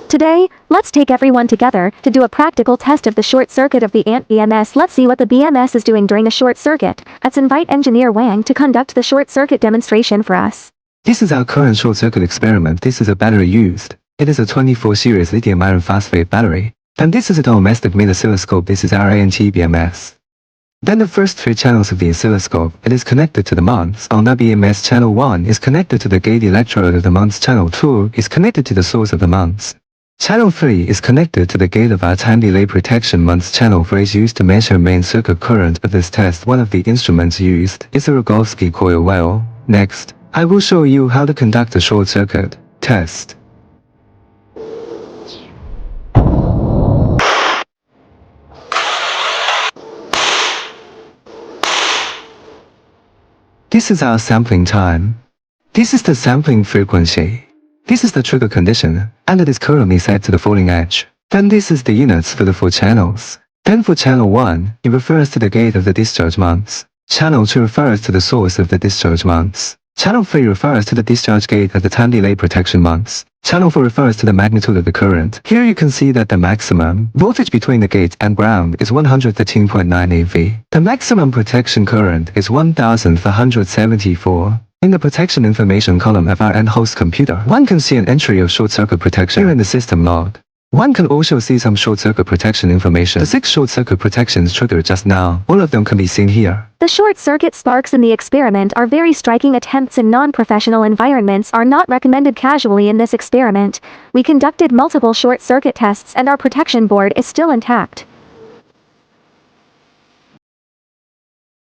Today, let's take everyone together to do a practical test of the short circuit of the BMS. Let's see what the BMS is doing during a short circuit. Let's invite engineer Wang to conduct the short circuit demonstration for us. This is our current short circuit experiment. This is a battery used. It is a 24 series lithium iron phosphate battery. And this is a domestic mid oscilloscope. This is our ANT BMS. Then the first 3 channels of the oscilloscope, it is connected to the MOS. On the BMS, channel 1 is connected to the gate electrode of the MOS. Channel 2 is connected to the source of the MOS. Channel 3 is connected to the gate of our time delay protection MOS. Channel 4 is used to measure main circuit current. For this test, one of the instruments used is a Rogowski coil well. Next, I will show you how to conduct a short circuit test. This is our sampling time. This is the sampling frequency. This is the trigger condition, and it is currently set to the falling edge. Then this is the units for the 4 channels. Then for channel 1, it refers to the gate of the discharge MOS. Channel 2 refers to the source of the discharge MOS. Channel 3 refers to the discharge gate of the time delay protection MOS. Channel 4 refers to the magnitude of the current. Here you can see that the maximum voltage between the gate and ground is 113.9 AV. The maximum protection current is 1474. In the protection information column of our end-host computer, one can see an entry of short circuit protection here in the system log. One can also see some short circuit protection information. The 6 short circuit protections triggered just now, all of them can be seen here. The short circuit sparks in the experiment are very striking. Attempts in non-professional environments are not recommended casually in this experiment. We conducted multiple short circuit tests and our protection board is still intact.